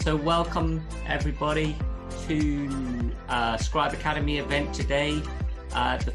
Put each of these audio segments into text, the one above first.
So welcome everybody to Scribe Academy event today. The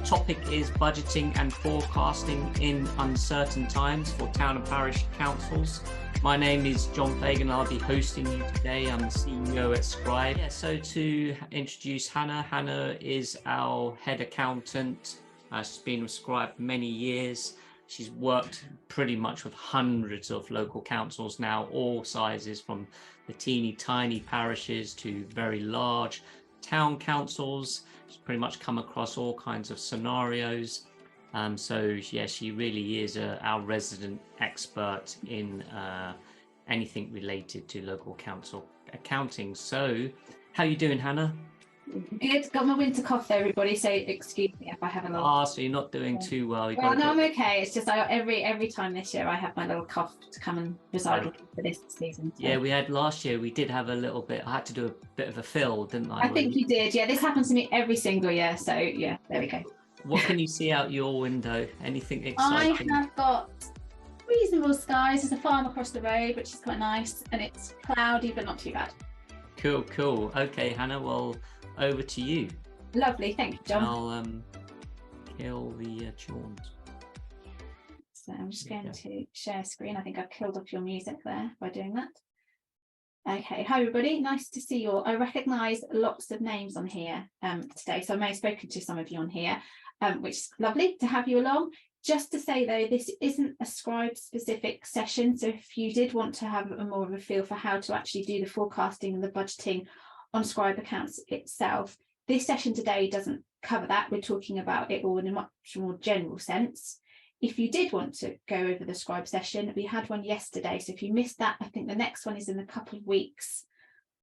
topic is budgeting and forecasting in uncertain times for town and parish councils. My name is John Fagan. I'll be hosting you today. I'm the CEO at Scribe. So to introduce Hannah, Hannah is our head accountant. She's been with Scribe for many years. She's worked pretty much with hundreds of local councils now, all sizes, from the teeny tiny parishes to very large town councils. She's pretty much come across all kinds of scenarios. She really is our resident expert in anything related to local council accounting. So how are you doing, Hannah? Good. Got my winter cough there, everybody, so excuse me if I have a little... So you're not doing too well. Well, no, I'm okay. It's just every time this year I have my little cough to come and reside with for this season. So. Yeah, we had last year. We did have a little bit. I had to do a bit of a fill, didn't I? I think you did. Yeah, this happens to me every single year. So yeah, there we go. What can you see out your window? Anything exciting? I have got reasonable skies. There's a farm across the road, which is quite nice, and it's cloudy, but not too bad. Cool. Okay, Hannah, well, over to you. Lovely, thank you, John. I'll kill the chawns. So I'm just going to share screen. I think I've killed off your music there by doing that. Okay, hi everybody, nice to see you all. I recognise lots of names on here today, so I may have spoken to some of you on here, which is lovely to have you along. Just to say though, this isn't a Scribe specific session, so if you did want to have more of a feel for how to actually do the forecasting and the budgeting on Scribe accounts itself, this session today doesn't cover that. We're talking about it all in a much more general sense. If you did want to go over the Scribe session, we had one yesterday, so if you missed that, I think the next one is in a couple of weeks,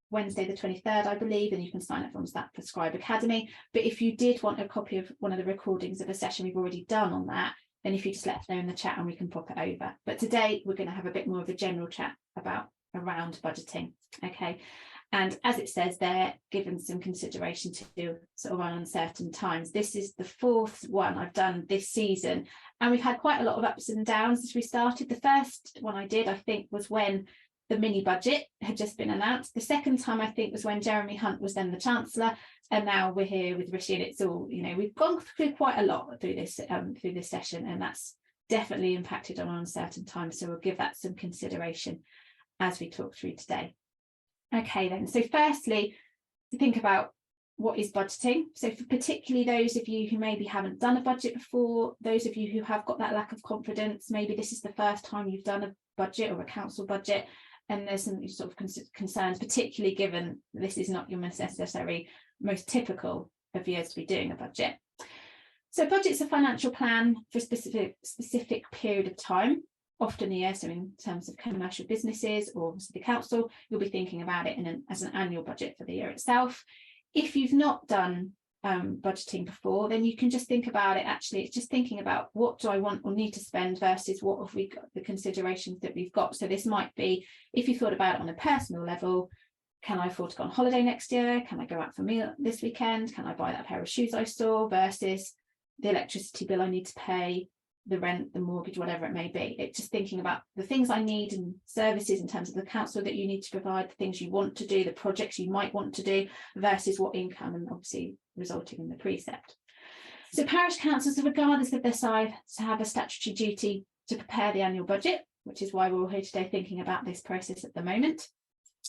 Wednesday the 23rd, I believe, and you can sign up for that for Scribe Academy. But if you did want a copy of one of the recordings of a session we've already done on that, then if you just let us know in the chat and we can pop it over. But today we're going to have a bit more of a general chat around budgeting. Okay. And as it says there, given some consideration to sort of uncertain times, this is the fourth one I've done this season. And we've had quite a lot of ups and downs as we started. The first one I did, I think, was when the mini budget had just been announced. The second time, I think, was when Jeremy Hunt was then the Chancellor. And now we're here with Rishi, and it's all, we've gone through quite a lot through this session, and that's definitely impacted on uncertain times. So we'll give that some consideration as we talk through today. Okay then, so firstly, to think about what is budgeting. So for particularly those of you who maybe haven't done a budget before, those of you who have got that lack of confidence, maybe this is the first time you've done a budget or a council budget, and there's some sort of concerns, particularly given this is not your most typical of years to be doing a budget. So budget's a financial plan for a specific period of time. Often a year, so in terms of commercial businesses or the council, you'll be thinking about it as an annual budget for the year itself. If you've not done budgeting before, then you can just think about it. Actually, it's just thinking about what do I want or need to spend versus what have we got, the considerations that we've got. So this might be, if you thought about it on a personal level, can I afford to go on holiday next year? Can I go out for a meal this weekend? Can I buy that pair of shoes I saw versus the electricity bill I need to pay, the rent, the mortgage, whatever it may be. It's just thinking about the things I need and services in terms of the council that you need to provide, the things you want to do, the projects you might want to do versus what income, and obviously resulting in the precept. So parish councils, regardless of their size, have a statutory duty to prepare the annual budget, which is why we're all here today thinking about this process at the moment.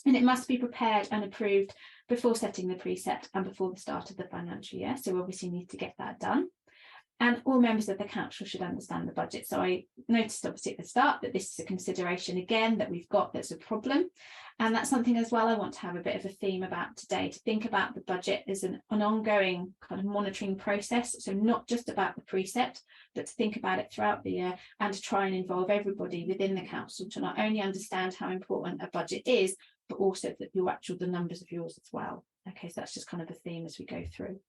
And it must be prepared and approved before setting the precept and before the start of the financial year. So we obviously need to get that done. And all members of the council should understand the budget. So I noticed obviously at the start that this is a consideration again that we've got that's a problem. And that's something as well I want to have a bit of a theme about today, to think about the budget as an ongoing kind of monitoring process. So not just about the precept, but to think about it throughout the year and to try and involve everybody within the council to not only understand how important a budget is, but also that the numbers of yours as well. Okay, so that's just kind of a theme as we go through.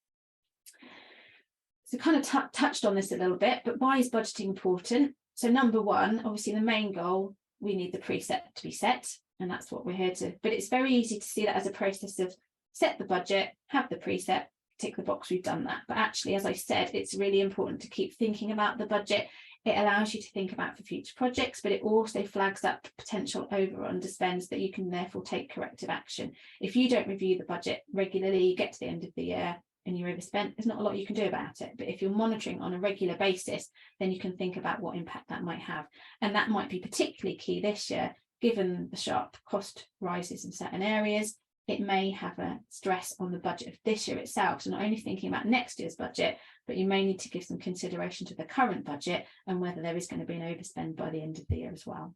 So kind of touched on this a little bit, but why is budgeting important? So number one, obviously the main goal, we need the precept to be set, and that's what we're here to, but it's very easy to see that as a process of set the budget, have the precept, tick the box, we've done that. But actually, as I said, it's really important to keep thinking about the budget It allows you to think about for future projects, but it also flags up potential over or underspends that you can therefore take corrective action. If you don't review the budget regularly, you get to the end of the year and you're overspent, there's not a lot you can do about it. But if you're monitoring on a regular basis, then you can think about what impact that might have. And that might be particularly key this year, given the sharp cost rises in certain areas. It may have a stress on the budget of this year itself. So not only thinking about next year's budget, but you may need to give some consideration to the current budget and whether there is going to be an overspend by the end of the year as well.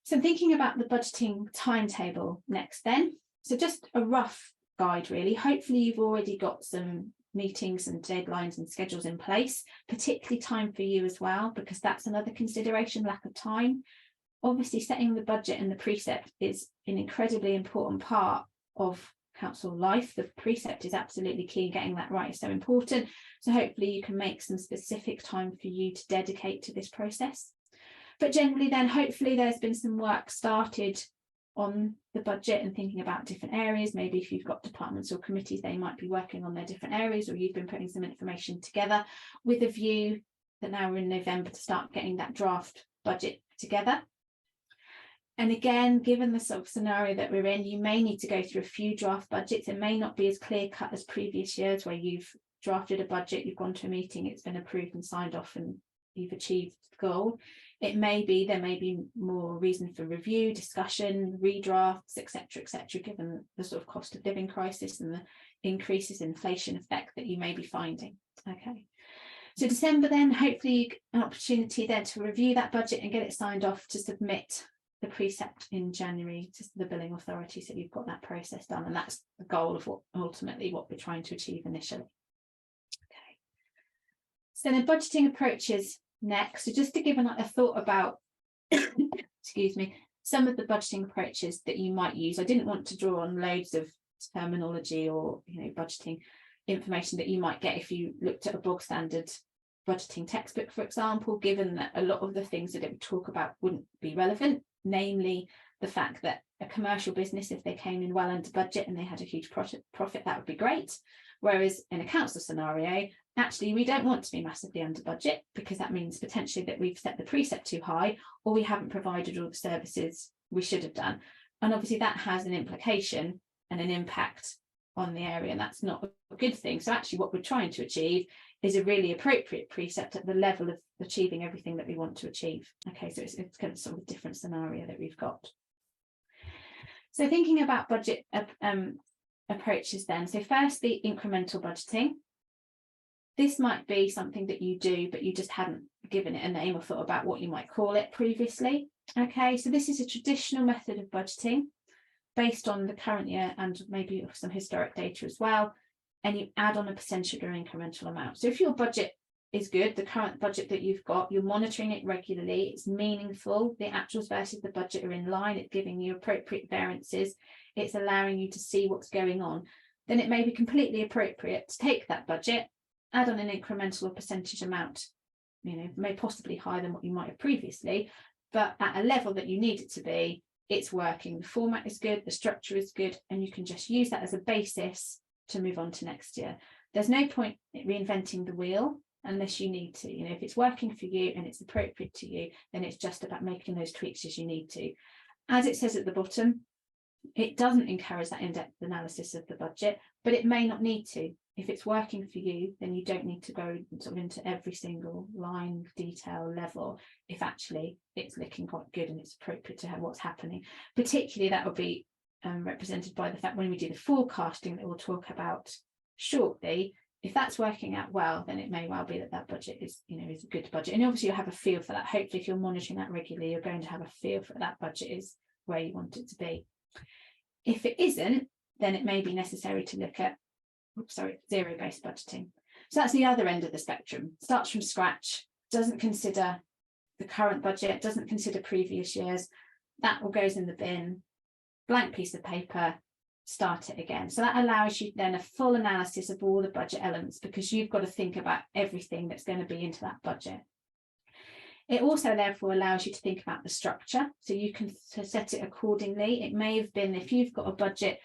So thinking about the budgeting timetable next then. So just a rough guide really. Hopefully you've already got some meetings and deadlines and schedules in place, particularly time for you as well, because that's another consideration, lack of time. Obviously, setting the budget and the precept is an incredibly important part of council life. The precept is absolutely key, getting that right is so important. So hopefully you can make some specific time for you to dedicate to this process. But generally then, hopefully there's been some work started on the budget and thinking about different areas. Maybe if you've got departments or committees, they might be working on their different areas, or you've been putting some information together with a view that now we're in November to start getting that draft budget together. And again, given the sort of scenario that we're in, you may need to go through a few draft budgets. It may not be as clear cut as previous years where you've drafted a budget, you've gone to a meeting, it's been approved and signed off and you've achieved the goal. It may be, there may be more reason for review, discussion, redrafts, etc., given the sort of cost of living crisis and the increases in inflation effect that you may be finding. Okay. So December then, hopefully an opportunity then to review that budget and get it signed off to submit the precept in January to the billing authority, so you've got that process done, and that's the goal of what ultimately what we're trying to achieve initially. Okay, so then budgeting approaches next. So just to give a thought about excuse me, some of the budgeting approaches that you might use. I didn't want to draw on loads of terminology or budgeting information that you might get if you looked at a bog standard budgeting textbook, for example, given that a lot of the things that it would talk about wouldn't be relevant, namely the fact that a commercial business, if they came in well under budget and they had a huge profit, that would be great. Whereas in a council scenario, actually, we don't want to be massively under budget, because that means potentially that we've set the precept too high, or we haven't provided all the services we should have done. And obviously that has an implication and an impact on the area, and that's not a good thing. So actually what we're trying to achieve is a really appropriate precept at the level of achieving everything that we want to achieve. Okay, so it's kind of sort of a different scenario that we've got. So thinking about budget approaches then. So first, the incremental budgeting. This might be something that you do, but you just hadn't given it a name or thought about what you might call it previously. Okay, so this is a traditional method of budgeting based on the current year and maybe some historic data as well. And you add on a percentage or incremental amount. So if your budget is good, the current budget that you've got, you're monitoring it regularly, it's meaningful, the actuals versus the budget are in line, it's giving you appropriate variances, it's allowing you to see what's going on, then it may be completely appropriate to take that budget, add on an incremental or percentage amount, may possibly higher than what you might have previously, but at a level that you need it to be, it's working, the format is good, the structure is good, and you can just use that as a basis to move on to next year. There's no point in reinventing the wheel unless you need to. If it's working for you and it's appropriate to you, then it's just about making those tweaks as you need to. As it says at the bottom, it doesn't encourage that in-depth analysis of the budget, but it may not need to. If it's working for you, then you don't need to go sort of into every single line detail level if actually it's looking quite good and it's appropriate to have what's happening. Particularly that would be represented by the fact when we do the forecasting that we'll talk about shortly. If that's working out well, then it may well be that that budget is a good budget, and obviously you'll have a feel for that. Hopefully if you're monitoring that regularly, you're going to have a feel for that budget is where you want it to be. If it isn't, then it may be necessary to look at zero-based budgeting. So that's the other end of the spectrum. Starts from scratch, doesn't consider the current budget, doesn't consider previous years. That all goes in the bin. Blank piece of paper, start it again. So that allows you then a full analysis of all the budget elements, because you've got to think about everything that's going to be into that budget. It also therefore allows you to think about the structure, so you can set it accordingly. It may have been, if you've got a budget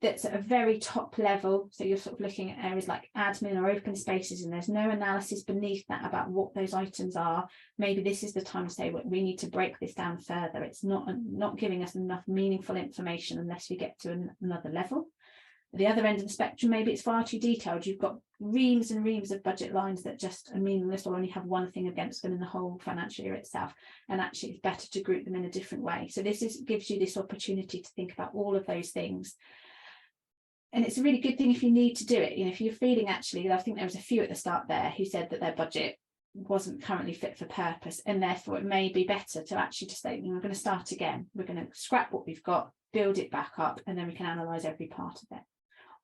that's at a very top level. So you're sort of looking at areas like admin or open spaces, and there's no analysis beneath that about what those items are. Maybe this is the time to say, well, we need to break this down further. It's not giving us enough meaningful information unless we get to another level. At the other end of the spectrum, maybe it's far too detailed. You've got reams and reams of budget lines that just are meaningless or only have one thing against them in the whole financial year itself. And actually it's better to group them in a different way. So this gives you this opportunity to think about all of those things. And it's a really good thing if you need to do it. You know, if you're feeling, actually, I think there was a few at the start there who said that their budget wasn't currently fit for purpose, and therefore it may be better to actually just say, you know, we're going to start again. We're going to scrap what we've got, build it back up, and then we can analyse every part of it.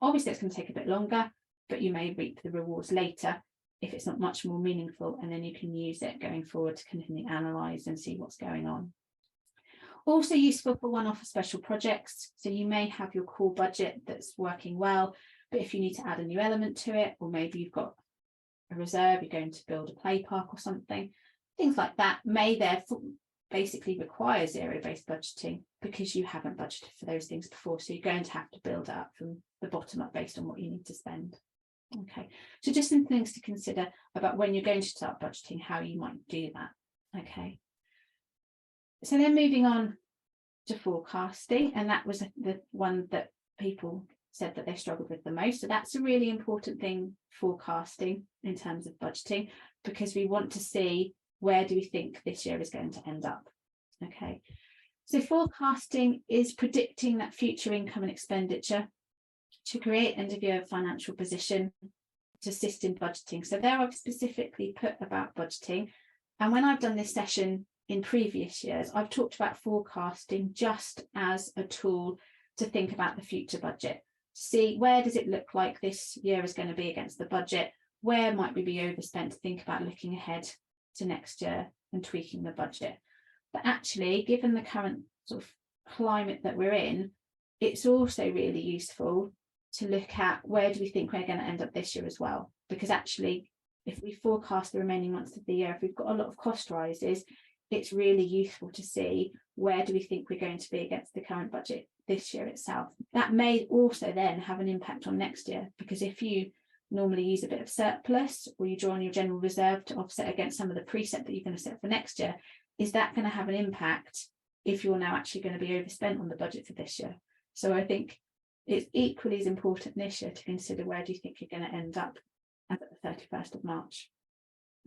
Obviously, it's going to take a bit longer, but you may reap the rewards later if it's not much more meaningful, and then you can use it going forward to continue to analyse and see what's going on. Also useful for one-off special projects. So you may have your core budget that's working well, but if you need to add a new element to it, or maybe you've got a reserve, you're going to build a play park or something, things like that may therefore basically require zero-based budgeting because you haven't budgeted for those things before. So you're going to have to build it up from the bottom up based on what you need to spend. Okay, so just some things to consider about when you're going to start budgeting, how you might do that. Okay. So then moving on to forecasting, and that was the one that people said that they struggled with the most. So that's a really important thing, forecasting in terms of budgeting, because we want to see where do we think this year is going to end up. Okay, so forecasting is predicting that future income and expenditure to create end of year financial position to assist in budgeting. So there I've specifically put about budgeting, and when I've done this session in previous years, I've talked about forecasting just as a tool to think about the future budget, to see where does it look like this year is going to be against the budget, where might we be overspent, to think about looking ahead to next year and tweaking the budget. But actually, given the current sort of climate that we're in, it's also really useful to look at where do we think we're going to end up this year as well, because actually if we forecast the remaining months of the year, if we've got a lot of cost rises, it's really useful to see where do we think we're going to be against the current budget this year itself. That may also then have an impact on next year, because if you normally use a bit of surplus, or you draw on your general reserve to offset against some of the precept that you're going to set for next year, is that going to have an impact if you're now actually going to be overspent on the budget for this year? So I think it's equally as important this year to consider where do you think you're going to end up as at the 31st of March.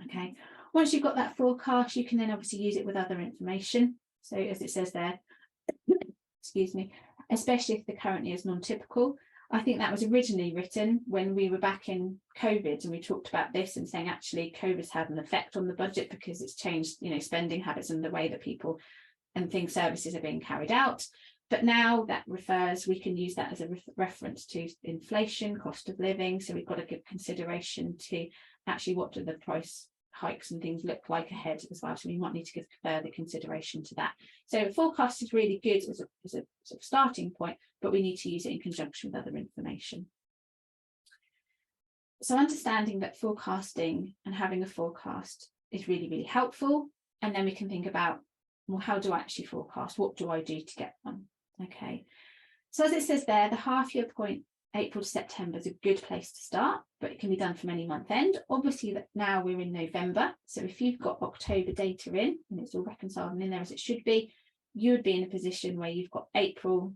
Okay, once you've got that forecast, you can then obviously use it with other information. So as it says there, excuse me, especially if the current year is non-typical. I think that was originally written when we were back in COVID, and we talked about this and saying actually COVID's had an effect on the budget because it's changed, you know, spending habits and the way that people and services are being carried out. But now that refers, we can use that as a reference to inflation, cost of living. So we've got to give consideration to actually what do the price hikes and things look like ahead as well. So we might need to give further consideration to that. So forecast is really good as a sort of starting point, but we need to use it in conjunction with other information. So understanding that forecasting and having a forecast is really, really helpful. And then we can think about, well, how do I actually forecast? What do I do to get one? Okay, so as it says there, the half year point, April to September, is a good place to start, but it can be done from any month end. Obviously that now we're in November, so if you've got October data in and it's all reconciled and in there as it should be, you would be in a position where you've got April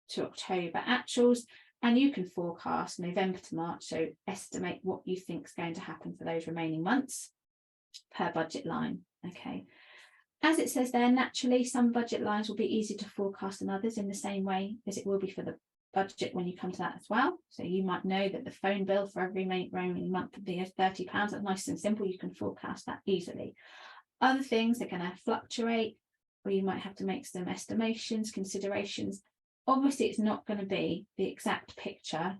to October actuals, and you can forecast November to March, so estimate what you think is going to happen for those remaining months per budget line. Okay, as it says there, naturally some budget lines will be easier to forecast than others, in the same way as it will be for the budget when you come to that as well. So you might know that the phone bill for every remaining month of the year is £30. That's nice and simple. You can forecast that easily. Other things are going to fluctuate, or you might have to make some estimations, considerations. Obviously, it's not going to be the exact picture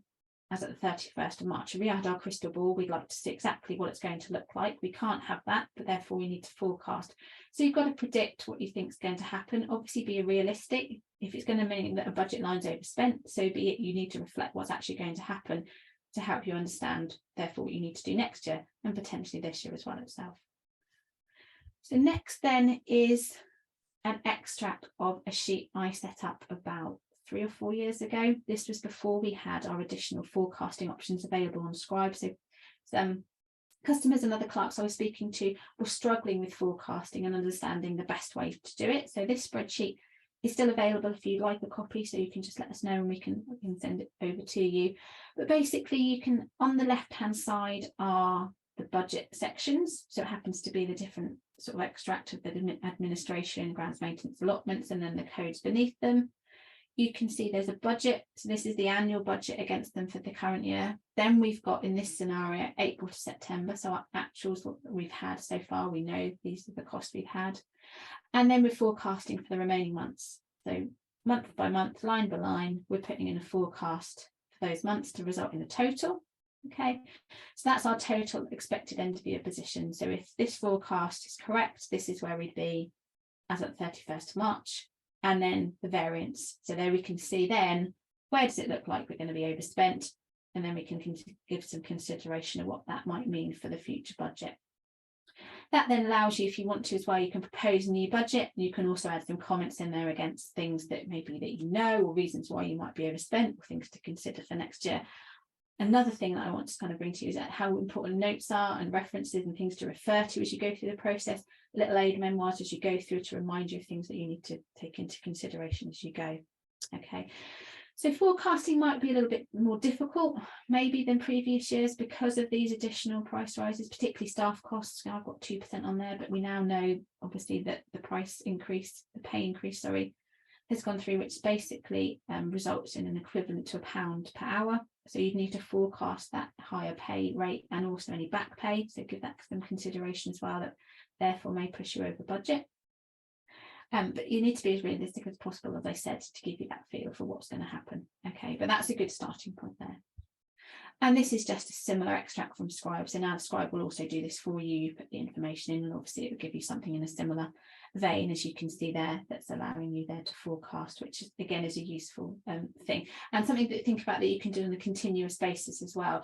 as at the 31st of March. If we had our crystal ball, we'd like to see exactly what it's going to look like. We can't have that, but therefore we need to forecast. So you've got to predict what you think is going to happen. Obviously, be realistic. If it's going to mean that a budget line's overspent, so be it. You need to reflect what's actually going to happen to help you understand, therefore, what you need to do next year and potentially this year as well itself. So next then is an extract of a sheet I set up about 3 or 4 years ago. This was before we had our additional forecasting options available on Scribe. So customers and other clerks I was speaking to were struggling with forecasting and understanding the best way to do it. So this spreadsheet is still available if you'd like a copy, so you can just let us know and we can send it over to you. But basically you can, on the left hand side are the budget sections. So it happens to be the different sort of extract of the administration, grants, maintenance, allotments, and then the codes beneath them. You can see there's a budget. So this is the annual budget against them for the current year. Then we've got, in this scenario, April to September. So our actuals, what we've had so far, we know these are the costs we've had. And then we're forecasting for the remaining months. So month by month, line by line, we're putting in a forecast for those months to result in a total. Okay, so that's our total expected end of year position. So if this forecast is correct, this is where we'd be as at 31st of March. And then the variance. So there we can see then, where does it look like we're going to be overspent? And then we can give some consideration of what that might mean for the future budget. That then allows you, if you want to as well, you can propose a new budget. You can also add some comments in there against things that maybe that you know, or reasons why you might be overspent, or things to consider for next year. Another thing that I want to kind of bring to you is that how important notes are and references and things to refer to as you go through the process, little aid memoirs as you go through to remind you of things that you need to take into consideration as you go. Okay, so forecasting might be a little bit more difficult maybe than previous years because of these additional price rises, particularly staff costs. Now I've got 2% on there, but we now know obviously that the pay increase, has gone through, which basically results in an equivalent to £1 per hour. So you'd need to forecast that higher pay rate and also any back pay. So give that some consideration as well, that therefore may push you over budget. But you need to be as realistic as possible, as I said, to give you that feel for what's going to happen. Okay, but that's a good starting point there. And this is just a similar extract from Scribe. So now the Scribe will also do this for you. You put the information in, and obviously it will give you something in a similar vein, as you can see there, that's allowing you there to forecast, which is, again, is a useful thing, and something to think about that you can do on a continuous basis as well.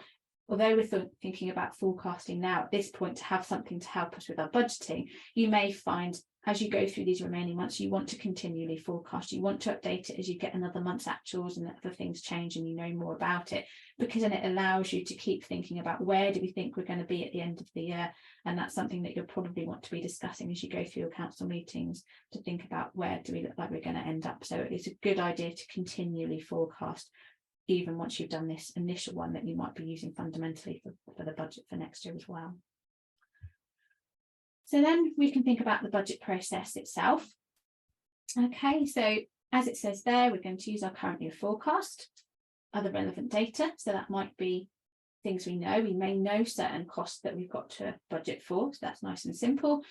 Although we're thinking about forecasting now at this point to have something to help us with our budgeting, you may find as you go through these remaining months, you want to continually forecast. You want to update it as you get another month's actuals and other things change and you know more about it, because then it allows you to keep thinking about where do we think we're going to be at the end of the year. And that's something that you'll probably want to be discussing as you go through your council meetings, to think about where do we look like we're going to end up. So it's a good idea to continually forecast, even once you've done this initial one that you might be using fundamentally for the budget for next year as well. So then we can think about the budget process itself. Okay, so as it says there, we're going to use our current year forecast, other relevant data. So that might be things we know. We may know certain costs that we've got to budget for. So that's nice and simple.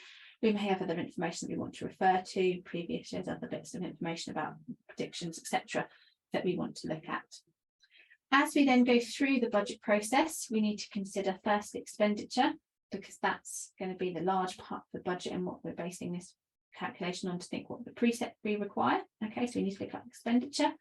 We may have other information that we want to refer to, previous years, other bits of information about predictions, etc., that we want to look at. As we then go through the budget process, we need to consider first expenditure, because that's going to be the large part of the budget and what we're basing this calculation on, to think what the precept we require. Okay, so we need to look at expenditure.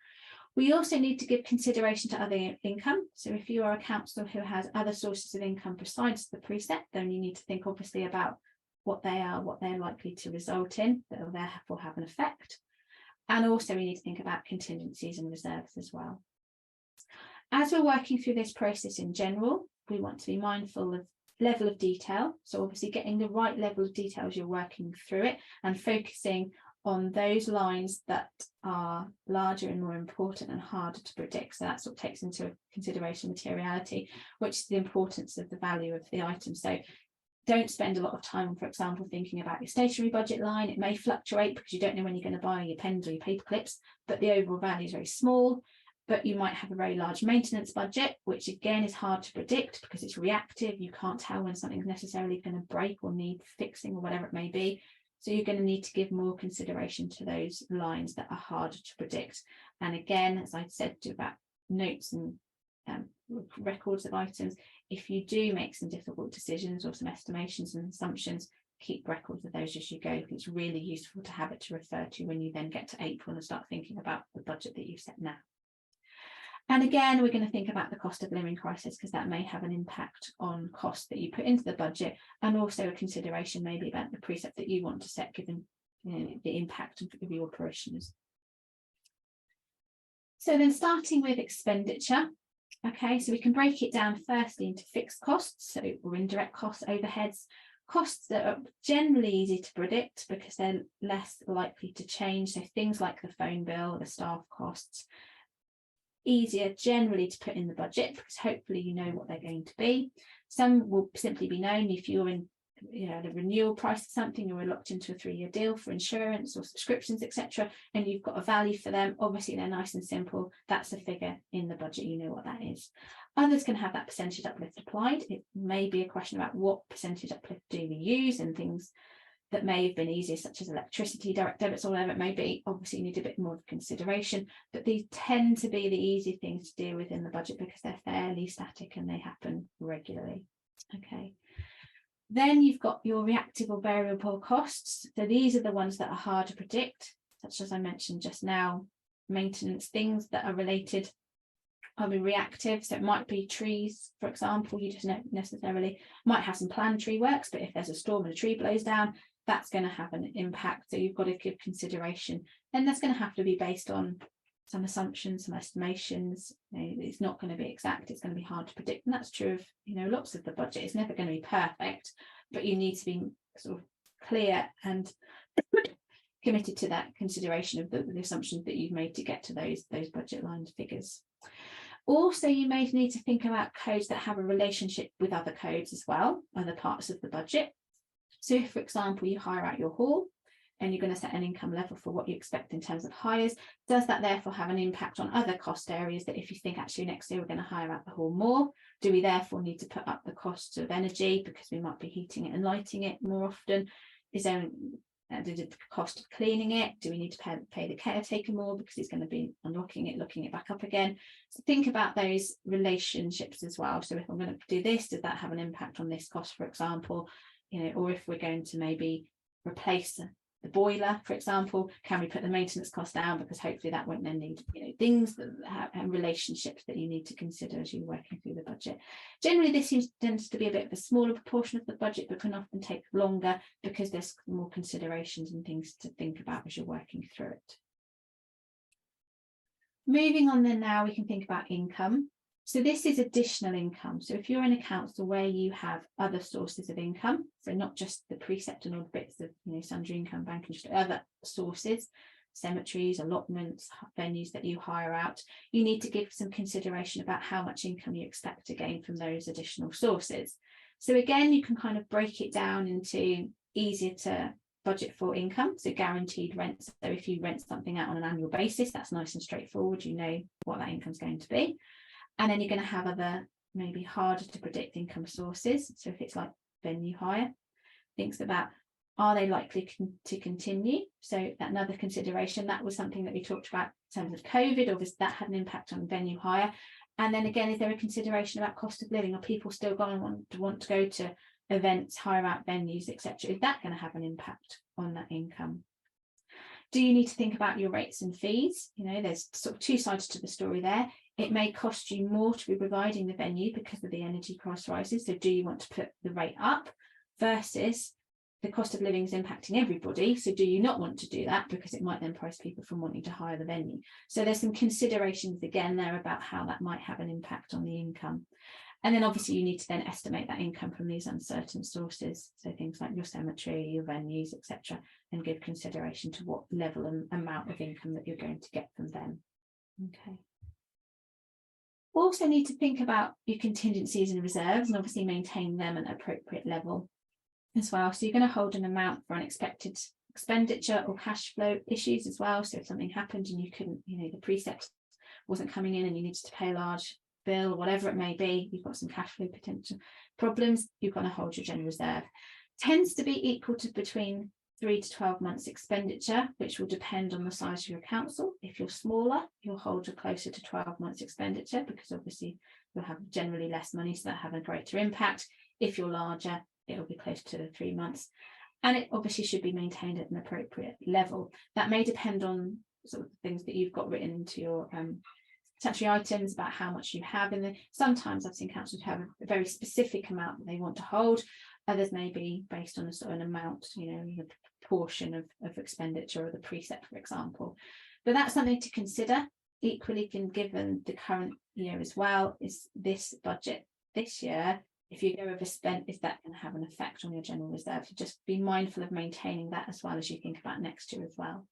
We also need to give consideration to other income. So if you are a council who has other sources of income besides the precept, then you need to think obviously about what they are, what they're likely to result in, that will therefore have an effect. And also we need to think about contingencies and reserves as well. As we're working through this process in general, we want to be mindful of level of detail. So obviously getting the right level of detail as you're working through it, and focusing on those lines that are larger and more important and harder to predict. So that's what takes into consideration materiality, which is the importance of the value of the item. So don't spend a lot of time, for example, thinking about your stationery budget line. It may fluctuate because you don't know when you're going to buy your pens or your paper clips, but the overall value is very small. But you might have a very large maintenance budget, which again is hard to predict because it's reactive. You can't tell when something's necessarily going to break or need fixing or whatever it may be. So you're going to need to give more consideration to those lines that are harder to predict. And again, as I said about notes and records of items, if you do make some difficult decisions or some estimations and assumptions, keep records of those as you go. It's really useful to have it to refer to when you then get to April and start thinking about the budget that you've set now. And again, we're going to think about the cost of living crisis, because that may have an impact on costs that you put into the budget, and also a consideration maybe about the precept that you want to set, given the impact of your parishioners. So then starting with expenditure, okay, so we can break it down firstly into fixed costs, so or indirect costs, overheads, costs that are generally easy to predict because they're less likely to change. So things like the phone bill, the staff costs, easier generally to put in the budget because hopefully you know what they're going to be. Some will simply be known if you're in the renewal price of something, or we're locked into a 3-year deal for insurance or subscriptions, etc., and you've got a value for them. Obviously they're nice and simple. That's a figure in the budget, you know what that is. Others can have that percentage uplift applied. It may be a question about what percentage uplift do we use, and things that may have been easier, such as electricity, direct debits, or whatever it may be. Obviously you need a bit more of consideration, but these tend to be the easy things to deal with in the budget because they're fairly static and they happen regularly. Okay. Then you've got your reactive or variable costs. So these are the ones that are hard to predict, such as I mentioned just now, maintenance, things that are related are reactive. So it might be trees, for example. You just don't necessarily might have some planned tree works, but if there's a storm and a tree blows down, that's going to have an impact. So you've got to give consideration, and that's going to have to be based on some assumptions, some estimations. It's not going to be exact. It's going to be hard to predict, and that's true of lots of the budget. It's never going to be perfect, but you need to be sort of clear and committed to that consideration of the assumptions that you've made to get to those budget line figures. Also, you may need to think about codes that have a relationship with other codes as well, other parts of the budget. So if, for example, you hire out your hall and you're going to set an income level for what you expect in terms of hires, does that therefore have an impact on other cost areas that if you think actually next year we're going to hire out the hall more, do we therefore need to put up the cost of energy because we might be heating it and lighting it more often? Is there the cost of cleaning it? Do we need to pay the caretaker more because he's going to be unlocking it, locking it back up again? So think about those relationships as well. So if I'm going to do this, does that have an impact on this cost, for example? Or if we're going to maybe replace the boiler, for example, can we put the maintenance cost down because hopefully that won't then need things that have relationships that you need to consider as you're working through the budget. Generally this tends to be a bit of a smaller proportion of the budget, but can often take longer because there's more considerations and things to think about as you're working through it. Moving on then, now we can think about income. So this is additional income. So if you're in a council where you have other sources of income, so not just the Precept and all the bits of sundry income, bank and other sources, cemeteries, allotments, venues that you hire out, you need to give some consideration about how much income you expect to gain from those additional sources. So again, you can kind of break it down into easier to budget for income, so guaranteed rent. So if you rent something out on an annual basis, that's nice and straightforward, you know what that income's going to be. And then you're going to have other maybe harder to predict income sources. So if it's like venue hire, thinks about, are they likely to continue? So another consideration, that was something that we talked about in terms of COVID, obviously that had an impact on venue hire. And then again, is there a consideration about cost of living? Are people still going to want to go to events, hire out venues, etc.? Is that going to have an impact on that income? Do you need to think about your rates and fees? There's sort of two sides to the story there. It may cost you more to be providing the venue because of the energy price rises. So do you want to put the rate up versus the cost of living is impacting everybody? So do you not want to do that because it might then price people from wanting to hire the venue? So there's some considerations again there about how that might have an impact on the income. And then obviously you need to then estimate that income from these uncertain sources. So things like your cemetery, your venues, etc., and give consideration to what level and amount of income that you're going to get from them. Okay. Also need to think about your contingencies and reserves and obviously maintain them at an appropriate level as well. So you're going to hold an amount for unexpected expenditure or cash flow issues as well. So if something happened and you couldn't, the Precept wasn't coming in and you needed to pay a large bill or whatever it may be, you've got some cash flow potential problems, you've got to hold your general reserve. Tends to be equal to between 3 to 12 months expenditure, which will depend on the size of your council. If you're smaller, you'll hold it closer to 12 months expenditure because obviously you'll have generally less money, so that have a greater impact. If you're larger, it'll be close to 3 months, and it obviously should be maintained at an appropriate level. That may depend on sort of things that you've got written into your statutory items about how much you have in there. Sometimes I've seen councils have a very specific amount that they want to hold. Others may be based on a sort of an amount, the portion of expenditure or the Precept, for example. But that's something to consider. equally, given the current year as well, is this budget this year, if you go overspent, is that going to have an effect on your general reserve? So just be mindful of maintaining that as well as you think about next year as well.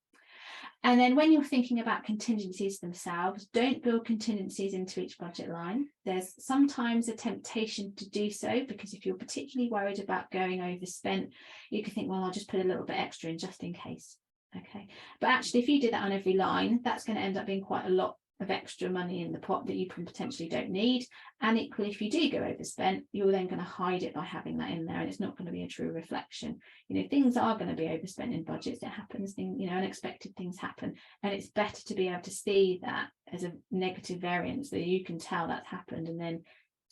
And then when you're thinking about contingencies themselves, don't build contingencies into each budget line. There's sometimes a temptation to do so, because if you're particularly worried about going overspent, you can think, well, I'll just put a little bit extra in just in case. Okay, but actually, if you did that on every line, that's going to end up being quite a lot of extra money in the pot that you can potentially don't need. And equally, if you do go overspent, you're then going to hide it by having that in there, and it's not going to be a true reflection. You know, things are going to be overspent in budgets. It happens, you know, unexpected things happen, and it's better to be able to see that as a negative variance, so you can tell that's happened and then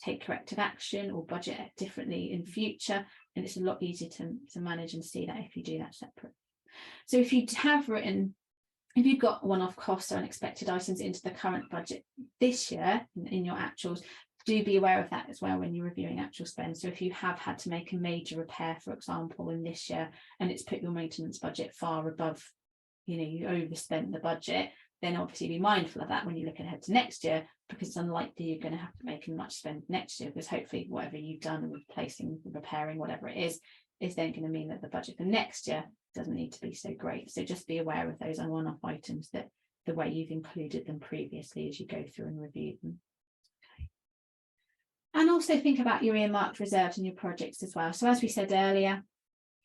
take corrective action or budget it differently in future. And it's a lot easier to manage and see that if you do that separate. So if you have written, if you've got one-off costs or unexpected items into the current budget this year in your actuals, do be aware of that as well when you're reviewing actual spend. So if you have had to make a major repair, for example, in this year, and it's put your maintenance budget far above, you know, you overspent the budget, then obviously be mindful of that when you look ahead to next year, because it's unlikely you're going to have to make as much spend next year, because hopefully whatever you've done with replacing, repairing, whatever it is then going to mean that the budget for next year doesn't need to be so great. So just be aware of those one-off items, that the way you've included them previously as you go through and review them. Okay. And also think about your earmarked reserves and your projects as well. So as we said earlier,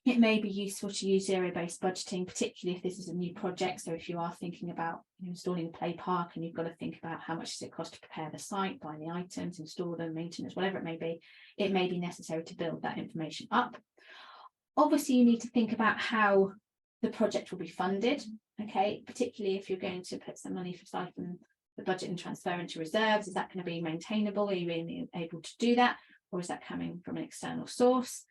it may be useful to use zero-based budgeting, particularly if this is a new project. So if you are thinking about installing a play park and you've got to think about how much does it cost to prepare the site, buy the items, install them, maintenance, whatever it may be necessary to build that information up. Obviously, you need to think about how the project will be funded, okay, particularly if you're going to put some money aside from the budget and transfer into reserves. Is that going to be maintainable? Are you really able to do that? Or is that coming from an external source?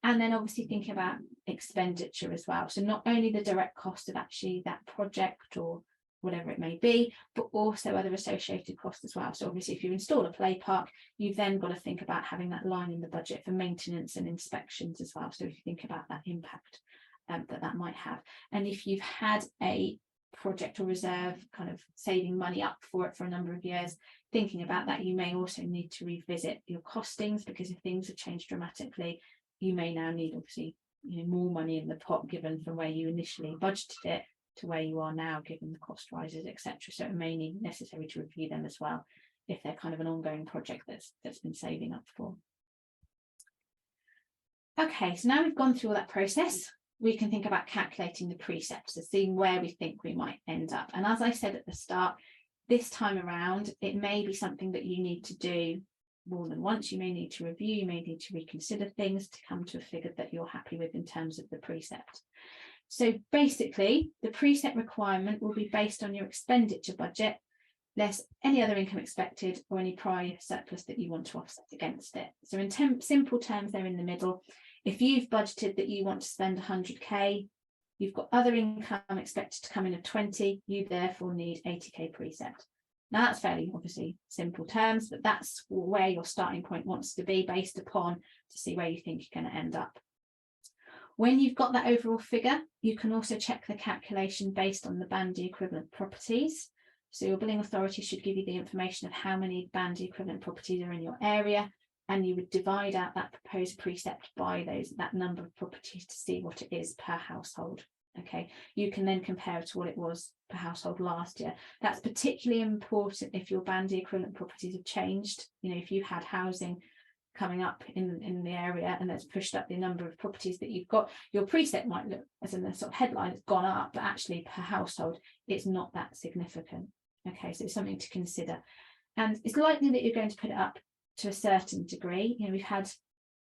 And then obviously think about expenditure as well. So not only the direct cost of actually that project or whatever it may be, but also other associated costs as well. So obviously if you install a play park, you've then got to think about having that line in the budget for maintenance and inspections as well. So if you think about that impact that might have. And if you've had a project or reserve kind of saving money up for it for a number of years, thinking about that, you may also need to revisit your costings, because if things have changed dramatically, you may now need obviously more money in the pot, given from where you initially budgeted it to where you are now, given the cost rises, etc. So it may need necessary to review them as well, if they're kind of an ongoing project that's been saving up for. Okay, so now we've gone through all that process, we can think about calculating the precepts and seeing where we think we might end up. And as I said at the start, this time around, it may be something that you need to do more than once. You may need to review, you may need to reconsider things to come to a figure that you're happy with in terms of the precept. So basically, the precept requirement will be based on your expenditure budget, less any other income expected or any prior surplus that you want to offset against it. So in simple terms, they're in the middle. If you've budgeted that you want to spend 100k, you've got other income expected to come in of 20, you therefore need 80k precept. Now that's fairly obviously simple terms, but that's where your starting point wants to be based upon to see where you think you're going to end up. When you've got that overall figure, you can also check the calculation based on the bandy equivalent properties. So your billing authority should give you the information of how many bandy equivalent properties are in your area, and you would divide out that proposed precept by that number of properties to see what it is per household. Okay, you can then compare it to what it was per household last year. That's particularly important if your bandy equivalent properties have changed. If you had housing coming up in the area and that's pushed up the number of properties that you've got, your precept might look, as in the sort of headline, it's gone up, but actually per household it's not that significant. Okay, so it's something to consider, and it's likely that you're going to put it up to a certain degree. We've had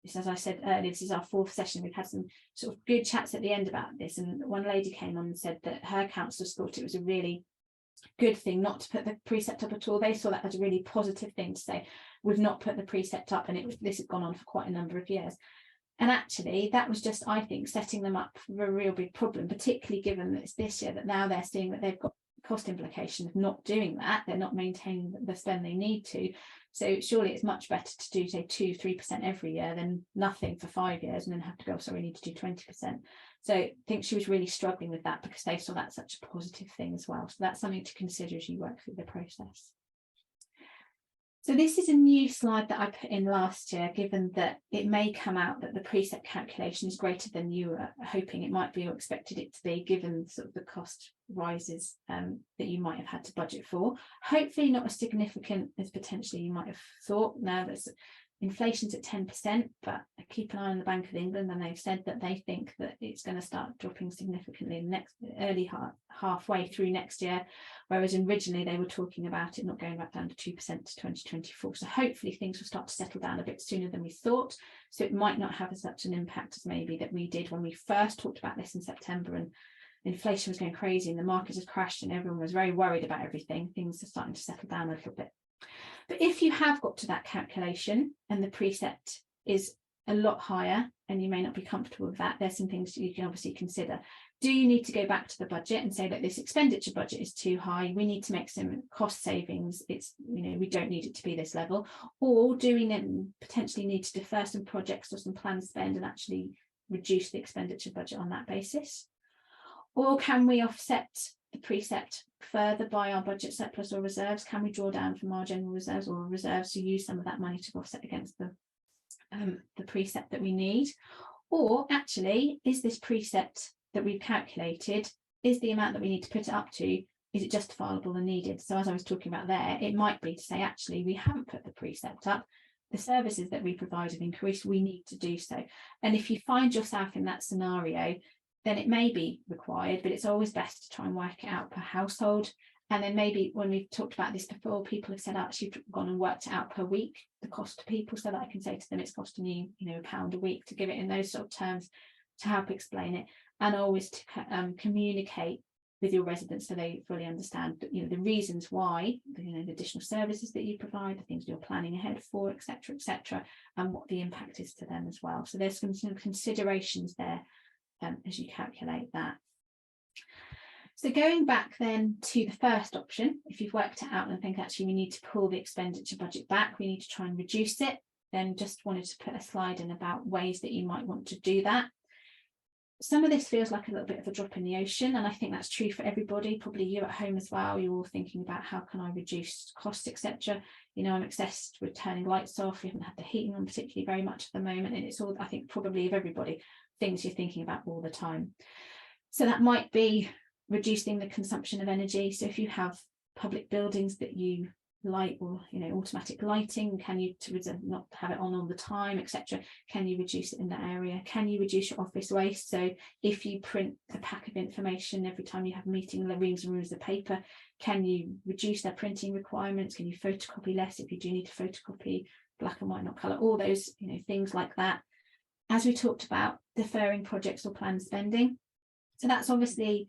this, as I said earlier, this is our 4th session. We've had some sort of good chats at the end about this, and one lady came on and said that her councillors thought it was a really good thing not to put the precept up at all. They saw that as a really positive thing to say, we've not put the precept up, and this had gone on for quite a number of years. And actually that was just, I think, setting them up for a real big problem, particularly given that it's this year that now they're seeing that they've got cost implication of not doing that. They're not maintaining the spend they need to. So surely it's much better to do, say, 2-3% every year than nothing for 5 years and then have to go, sorry, we need to do 20%. So I think she was really struggling with that because they saw that such a positive thing as well. So that's something to consider as you work through the process. So this is a new slide that I put in last year, given that it may come out that the Precept calculation is greater than you were hoping it might be or expected it to be, given sort of the cost rises that you might have had to budget for. Hopefully not as significant as potentially you might have thought. Now there's inflation's at 10%, but I keep an eye on the Bank of England, and they've said that they think that it's going to start dropping significantly in the next halfway through next year, whereas originally they were talking about it not going back down to 2% to 2024. So hopefully things will start to settle down a bit sooner than we thought. So it might not have as such an impact as maybe that we did when we first talked about this in September and inflation was going crazy and the market has crashed and everyone was very worried about everything. Things are starting to settle down a little bit. But if you have got to that calculation and the Precept is a lot higher and you may not be comfortable with that, there's some things you can obviously consider. Do you need to go back to the budget and say that this expenditure budget is too high? We need to make some cost savings. It's, we don't need it to be this level. Or do we then potentially need to defer some projects or some planned spend and actually reduce the expenditure budget on that basis? Or can we offset the Precept further by our budget surplus or reserves? Can we draw down from our general reserves or reserves to use some of that money to offset against the Precept that we need? Or actually, is this Precept that we've calculated, is the amount that we need to put it up to, is it justifiable and needed? So as I was talking about there, it might be to say, actually, we haven't put the Precept up. The services that we provide have increased, we need to do so. And if you find yourself in that scenario, then it may be required, but it's always best to try and work it out per household. And then maybe when we've talked about this before, people have said, actually gone and worked it out per week, the cost to people, so that I can say to them, it's costing you, £1 a week, to give it in those sort of terms to help explain it. And always to communicate with your residents so they fully understand, the reasons why, the additional services that you provide, the things you're planning ahead for, etc., and what the impact is to them as well. So there's some considerations there as you calculate that. So going back then to the first option, if you've worked it out and think actually we need to pull the expenditure budget back, we need to try and reduce it, then just wanted to put a slide in about ways that you might want to do that. Some of this feels like a little bit of a drop in the ocean, and I think that's true for everybody, probably you at home as well. You're all thinking about how can I reduce costs, etc. I'm obsessed with turning lights off. We haven't had the heating on particularly very much at the moment, and it's all, I think, probably of everybody, things you're thinking about all the time. So that might be reducing the consumption of energy. So if you have public buildings that you light, or automatic lighting, can you not have it on all the time, etc. Can you reduce it in that area? Can you reduce your office waste? So if you print a pack of information every time you have a meeting, reams and reams of paper, can you reduce their printing requirements? Can you photocopy less if you do need to photocopy, black and white, not colour? All those things like that. As we talked about, deferring projects or planned spending. So that's obviously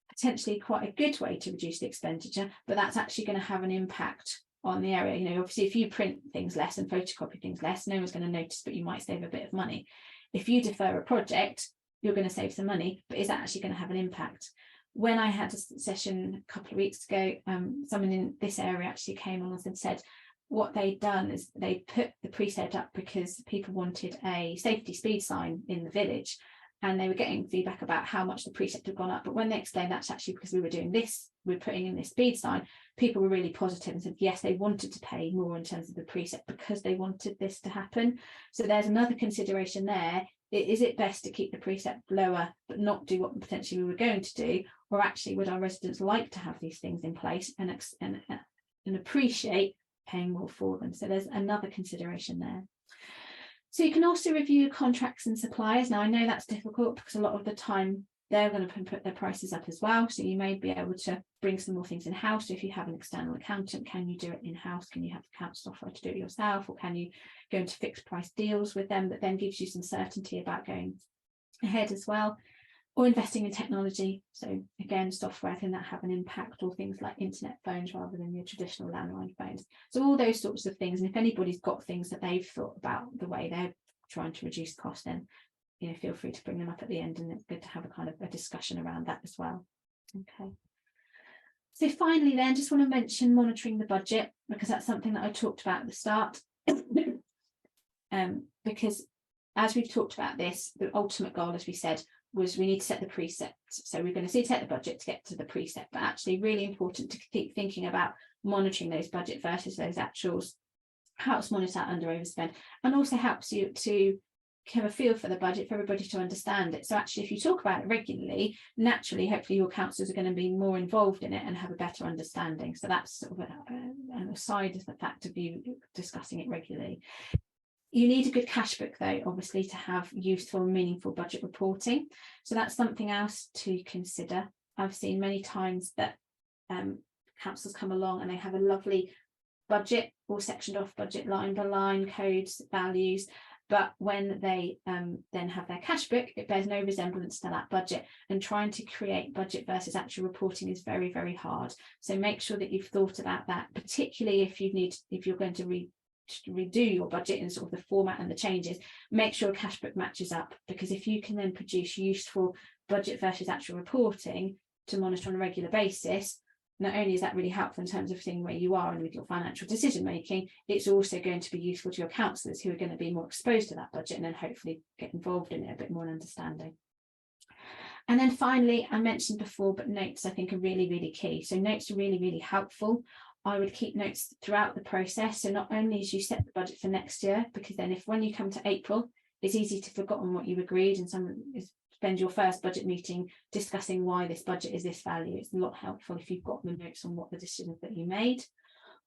potentially quite a good way to reduce the expenditure, but that's actually going to have an impact on the area. Obviously, if you print things less and photocopy things less, no one's going to notice, but you might save a bit of money. If you defer a project, you're going to save some money, but is that actually going to have an impact? When I had a session a couple of weeks ago, someone in this area actually came on and said what they'd done is they put the Precept up because people wanted a safety speed sign in the village, and they were getting feedback about how much the Precept had gone up. But when they explained that's actually because we were doing this, we're putting in this speed sign, people were really positive and said, yes, they wanted to pay more in terms of the Precept because they wanted this to happen. So there's another consideration there. Is it best to keep the Precept lower, but not do what potentially we were going to do? Or actually, would our residents like to have these things in place and appreciate paying more for them? So there's another consideration there. So you can also review contracts and suppliers. Now, I know that's difficult because a lot of the time they're going to put their prices up as well. So you may be able to bring some more things in-house. So if you have an external accountant, can you do it in-house? Can you have account software to do it yourself? Or can you go into fixed price deals with them that then gives you some certainty about going ahead as well? Or investing in technology. So again, software can that have an impact, or things like internet phones rather than your traditional landline phones. So all those sorts of things. And if anybody's got things that they've thought about the way they're trying to reduce cost, then feel free to bring them up at the end, and it's good to have a kind of a discussion around that as well. Okay. So finally then, just want to mention monitoring the budget, because that's something that I talked about at the start. Because as we've talked about this, the ultimate goal, as we said, was we need to set the precept. So we're going to set the budget to get to the precept, but actually really important to keep thinking about monitoring those budget versus those actuals, helps monitor under overspend, and also helps you to have a feel for the budget, for everybody to understand it. So actually, if you talk about it regularly, naturally, hopefully your councillors are going to be more involved in it and have a better understanding. So that's sort of an aside of the fact of you discussing it regularly. You need a good cash book, though, obviously, to have useful and meaningful budget reporting. So that's something else to consider. I've seen many times that councils come along and they have a lovely budget, all sectioned off budget line by line, codes, values, but when they then have their cash book, it bears no resemblance to that budget, and trying to create budget versus actual reporting is very, very hard. So make sure that you've thought about that, particularly if you're going to redo your budget in sort of the format and the changes. Make sure cash book matches up, because if you can then produce useful budget versus actual reporting to monitor on a regular basis, not only is that really helpful in terms of seeing where you are and with your financial decision making, it's also going to be useful to your councillors, who are going to be more exposed to that budget and then hopefully get involved in it a bit more in understanding. And then finally, I mentioned before, but notes I think are really, really key. So notes are really, really helpful. I would keep notes throughout the process. So not only as you set the budget for next year, because then when you come to April, it's easy to forget what you agreed, and spend your first budget meeting discussing why this budget is this value. It's a lot helpful if you've got the notes on what the decisions that you made.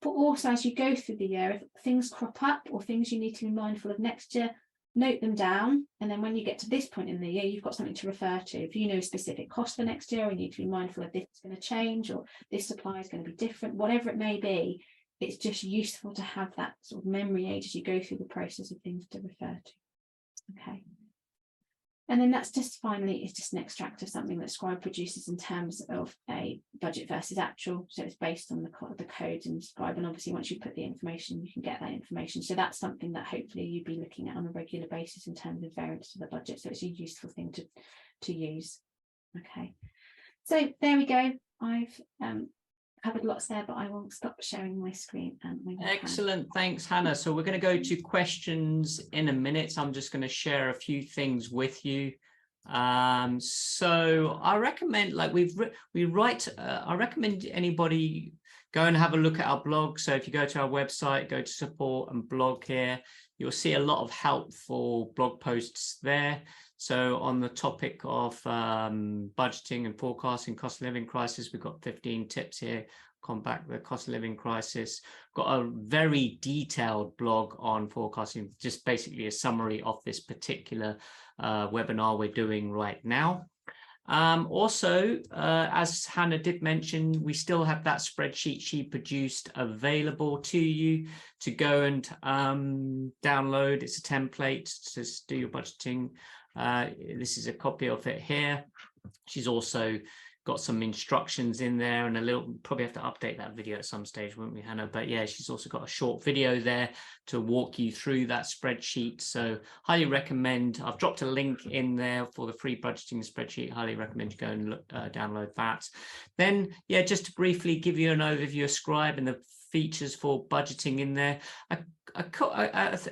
But also, as you go through the year, if things crop up or things you need to be mindful of next year, note them down. And then when you get to this point in the year, you've got something to refer to. If you know specific costs for next year, and you need to be mindful of this is going to change, or this supply is going to be different, whatever it may be, it's just useful to have that sort of memory aid as you go through the process of things to refer to. Okay. And then that's just finally, it's just an extract of something that Scribe produces in terms of a budget versus actual. So it's based on the codes in Scribe, and obviously once you put the information, you can get that information. So that's something that hopefully you'd be looking at on a regular basis in terms of variance to the budget. So it's a useful thing to use. Okay, so there we go. I've covered lots there, but I will stop sharing my screen. And excellent, thanks, Hannah. So we're going to go to questions in a minute. I'm just going to share a few things with you. So I recommend, like I recommend anybody go and have a look at our blog. So if you go to our website, go to support and blog here, you'll see a lot of helpful blog posts there. So on the topic of budgeting and forecasting cost of living crisis, we've got 15 tips here, combat the cost of living crisis. Got a very detailed blog on forecasting, just basically a summary of this particular webinar we're doing right now. Also, as Hannah did mention, we still have that spreadsheet she produced available to you to go and download. It's a template to do your budgeting. This is a copy of it here. She's also got some instructions in there, and probably have to update that video at some stage, won't we, Hannah? But yeah, she's also got a short video there to walk you through that spreadsheet. So highly recommend, I've dropped a link in there for the free budgeting spreadsheet. Highly recommend you go and download that. Then, yeah, just to briefly give you an overview of Scribe and the features for budgeting in there.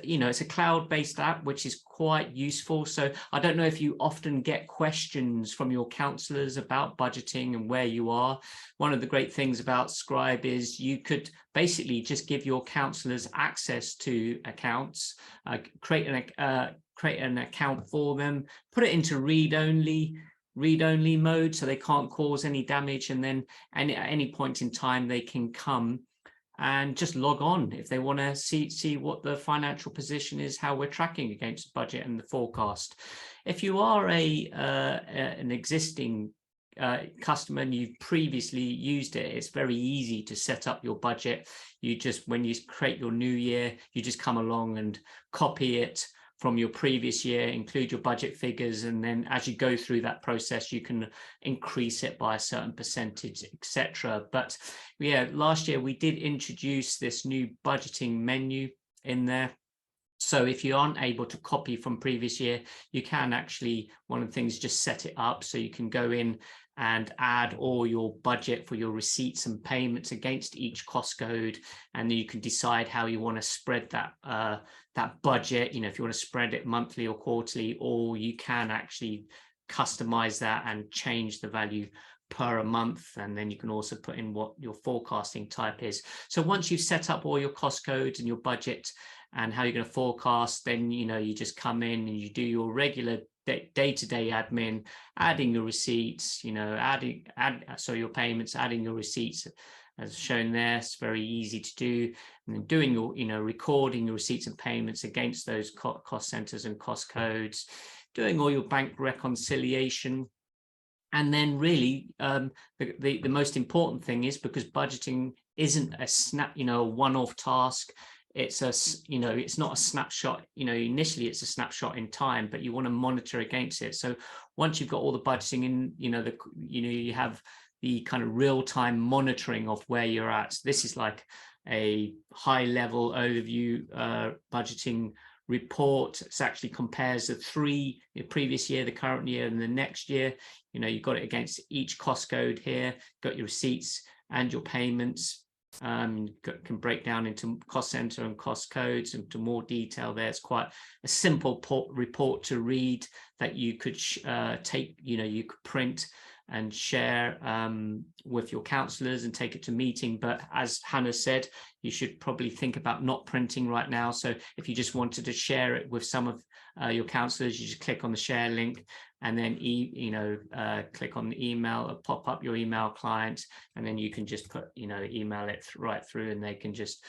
You know, it's a cloud-based app, which is quite useful. So I don't know if you often get questions from your councillors about budgeting and where you are. One of the great things about Scribe is you could basically just give your councillors access to accounts, create an account for them, put it into read-only mode so they can't cause any damage, and then at any point in time they can come and just log on if they want to see what the financial position is, how we're tracking against the budget and the forecast. If you are an existing customer and you've previously used it, it's very easy to set up your budget. You just, when you create your new year, you just come along and copy it from your previous year, include your budget figures, and then as you go through that process, you can increase it by a certain percentage, etc. But yeah, last year we did introduce this new budgeting menu in there. So if you aren't able to copy from previous year, you can actually, one of the things, just set it up so you can go in and add all your budget for your receipts and payments against each cost code, and then you can decide how you want to spread that that budget. If you want to spread it monthly or quarterly, or you can actually customize that and change the value per a month, and then you can also put in what your forecasting type is. So once you've set up all your cost codes and your budget and how you're going to forecast, then you just come in and you do your regular day-to-day admin, adding your receipts, so your payments, adding your receipts as shown there. It's very easy to do, and then doing your recording your receipts and payments against those cost centers and cost codes, doing all your bank reconciliation. And then really the most important thing is, because budgeting isn't a one-off task, it's it's not a snapshot. Initially it's a snapshot in time, but you want to monitor against it. So once you've got all the budgeting in, you have the kind of real-time monitoring of where you're at. So this is like a high-level overview budgeting report. It actually compares the previous year, the current year, and the next year. You've got it against each cost code here, got your receipts and your payments. Can break down into cost center and cost codes into more detail there. It's quite a simple report to read that you could take, you could print and share with your councillors and take it to meeting. But as Hannah said, you should probably think about not printing right now. So if you just wanted to share it with some of your councillors, you just click on the share link and then click on the email, pop up your email client, and then you can just put email it right through, and they can just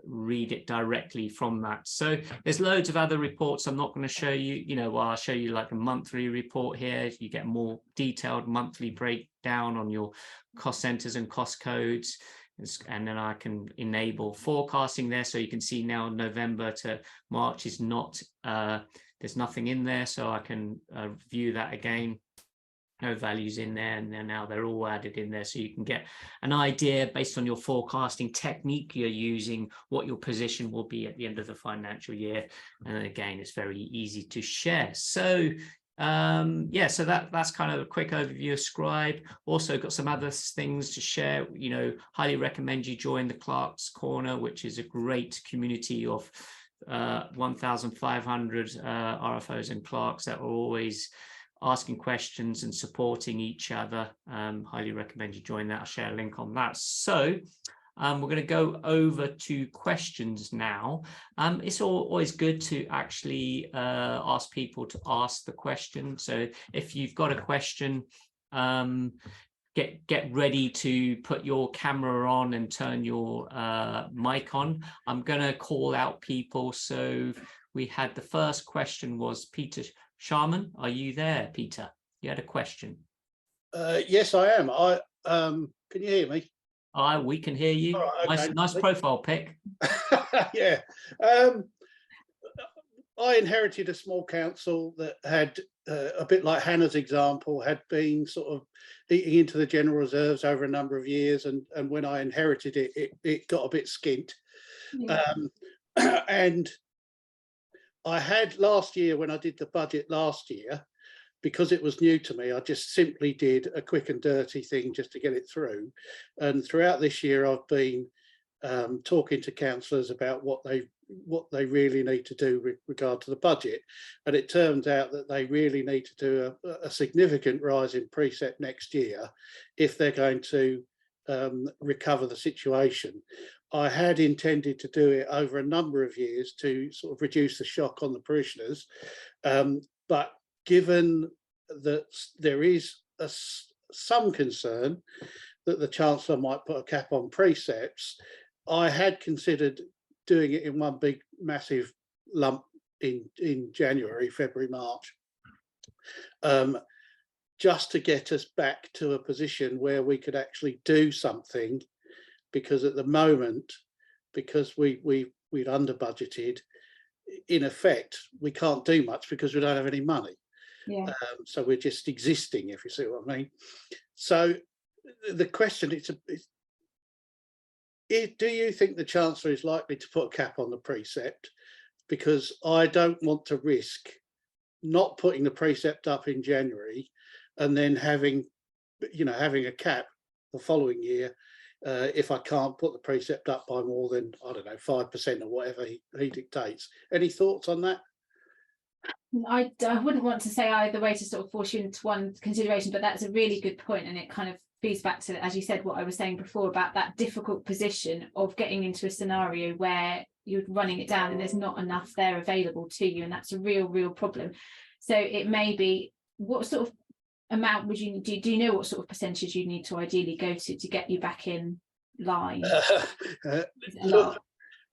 read it directly from that. So there's loads of other reports I'm not going to show you. I'll show you like a monthly report here. You get more detailed monthly breakdown on your cost centers and cost codes. And then I can enable forecasting there, so you can see now November to March is not there's nothing in there, so I can view that again. No values in there, and then now they're all added in there, so you can get an idea based on your forecasting technique you're using what your position will be at the end of the financial year. And then again, it's very easy to share. So so that's kind of a quick overview of Scribe. Also got some other things to share. Highly recommend you join the Clerks Corner, which is a great community of 1,500 RFOs and clerks that are always asking questions and supporting each other. Highly recommend you join that. I'll share a link on that. So we're going to go over to questions now. It's always good to actually ask people to ask the question. So if you've got a question, get ready to put your camera on and turn your mic on. I'm going to call out people. So we had the first question was Peter Sharman. Are you there, Peter? You had a question. Yes, I am. Can you hear me? We can hear you. Right, okay. Nice profile pic. Yeah. I inherited a small council that had, a bit like Hannah's example, had been sort of eating into the general reserves over a number of years. And when I inherited it, it got a bit skint. Yeah. And I had last year, when I did the budget last year, because it was new to me, I just simply did a quick and dirty thing just to get it through. And throughout this year, I've been talking to councillors about what they really need to do with regard to the budget. And it turns out that they really need to do a significant rise in Precept next year if they're going to recover the situation. I had intended to do it over a number of years to sort of reduce the shock on the parishioners, but given that there is some concern that the Chancellor might put a cap on precepts, I had considered doing it in one big massive lump in January, February, March, just to get us back to a position where we could actually do something, because at the moment, because we'd under budgeted, in effect, we can't do much because we don't have any money. Yeah. So we're just existing, if you see what I mean. So the question is, do you think the Chancellor is likely to put a cap on the Precept? because I don't want to risk not putting the precept up in January and then having a cap the following year if I can't put the precept up by more than, I don't know, 5% or whatever he dictates. Any thoughts on that? I wouldn't want to say either way to sort of force you into one consideration, but that's a really good point, and it kind of feeds back to, as you said, what I was saying before about that difficult position of getting into a scenario where you're running it down and there's not enough there available to you, and that's a real problem. So it may be, what sort of amount would you do you know what sort of percentage you need to ideally go to get you back in line?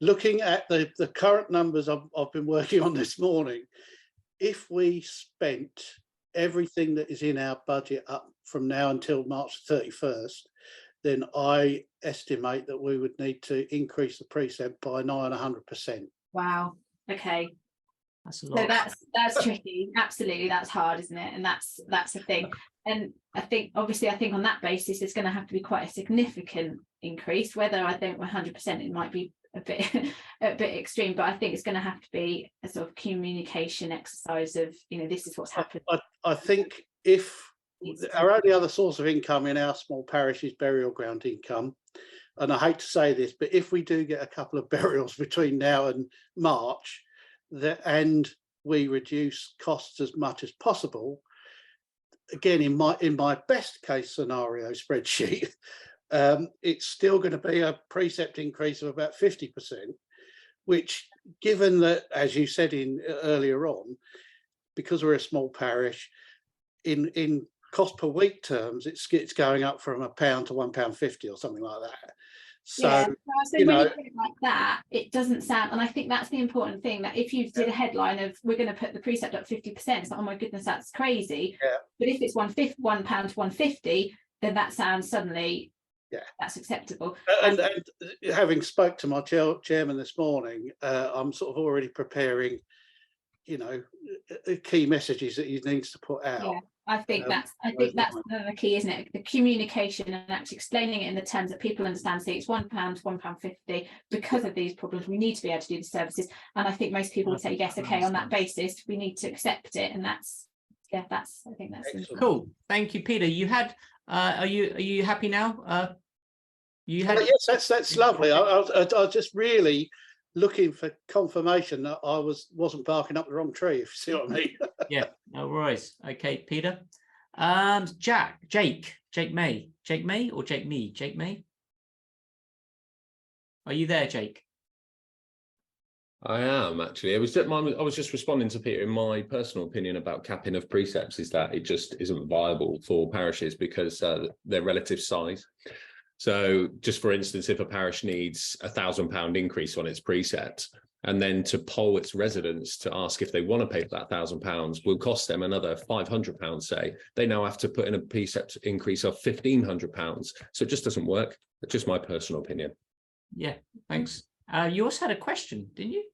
Looking at the current numbers I've been working on this morning, if we spent everything that is in our budget up from now until March 31st, then I estimate that we would need to increase the precept by 900%. Wow. Okay. That's a lot. So that's tricky. Absolutely, that's hard, isn't it? And that's the thing. And I think on that basis, it's going to have to be quite a significant increase. Whether I think 100%, it might be a bit extreme, but I think it's going to have to be a sort of communication exercise of, this is what's happened. I think if our only other source of income in our small parish is burial ground income, and I hate to say this, but if we do get a couple of burials between now and March, and we reduce costs as much as possible, again, in my best case scenario spreadsheet, it's still going to be a precept increase of about 50%, which, given that, as you said earlier on, because we're a small parish, in cost per week terms, it's going up from £1 to £1.50 or something like that. So, yeah, so when you put it like that, it doesn't sound, and I think that's the important thing, that if you did a headline of we're going to put the precept up 50%, it's like, oh my goodness, that's crazy. Yeah. But if it's £1 to £1.50, then that sounds suddenly, that's acceptable. And having spoke to my chairman this morning, I'm sort of already preparing, key messages that he needs to put out. Yeah. I think that's the key, isn't it? The communication and actually explaining it in the terms that people understand. See, it's £1 to £1.50 because of these problems. We need to be able to do the services, and I think most people would say yes. Okay, on that basis, we need to accept it, and I think that's cool. Thank you, Peter. You had. Are you happy now? Yes, that's lovely. I was just really looking for confirmation that I wasn't barking up the wrong tree, if you see what I mean. Yeah, no worries. Okay, Peter. Jake May. Are you there, Jake? I am actually. I was just responding to Peter. In my personal opinion about capping of precepts is that it just isn't viable for parishes because their relative size. So just for instance, if a parish needs £1,000 increase on its precept, and then to poll its residents to ask if they want to pay for that £1,000 will cost them another £500, say, they now have to put in a precept increase of £1,500. So it just doesn't work. It's just my personal opinion. Yeah, thanks. You also had a question, didn't you?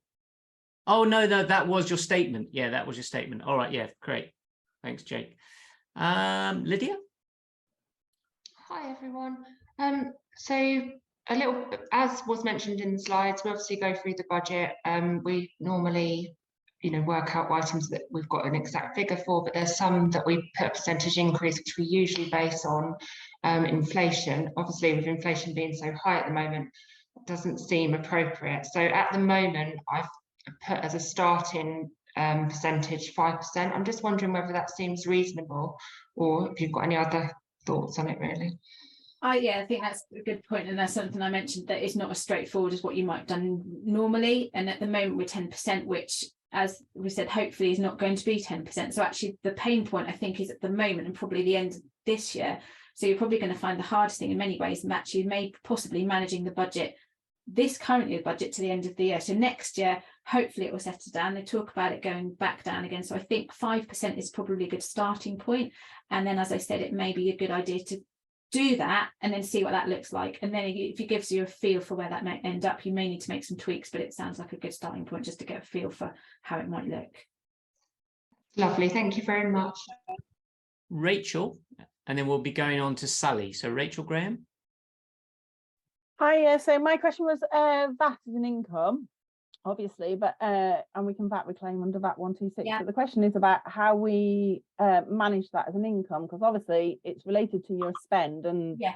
Oh, no, that was your statement. Yeah, that was your statement. All right, yeah, great. Thanks, Jake. Lydia? Hi, everyone. So a little, as was mentioned in the slides, we obviously go through the budget. We normally, work out items that we've got an exact figure for, but there's some that we put a percentage increase, which we usually base on inflation. Obviously, with inflation being so high at the moment, it doesn't seem appropriate. So at the moment, I've put as a starting percentage 5%. I'm just wondering whether that seems reasonable, or if you've got any other thoughts on it, really. I think that's a good point, and that's something I mentioned, that it's not as straightforward as what you might have done normally. And at the moment we're 10%, which, as we said, hopefully is not going to be 10%. So actually the pain point, I think, is at the moment and probably the end of this year. So you're probably going to find the hardest thing in many ways, and actually may possibly managing the budget, this current year budget, to the end of the year. So next year, hopefully it will settle down. They talk about it going back down again. So I think 5% is probably a good starting point. And then, as I said, it may be a good idea to do that and then see what that looks like. And then if it gives you a feel for where that might end up, you may need to make some tweaks, but it sounds like a good starting point just to get a feel for how it might look. Lovely, thank you very much. Rachel, and then we'll be going on to Sally. So Rachel Graham. Hi, so my question was VAT as an income. obviously, but and we can VAT reclaim under VAT 126. Yeah. But the question is about how we manage that as an income, because obviously it's related to your spend, and Yeah.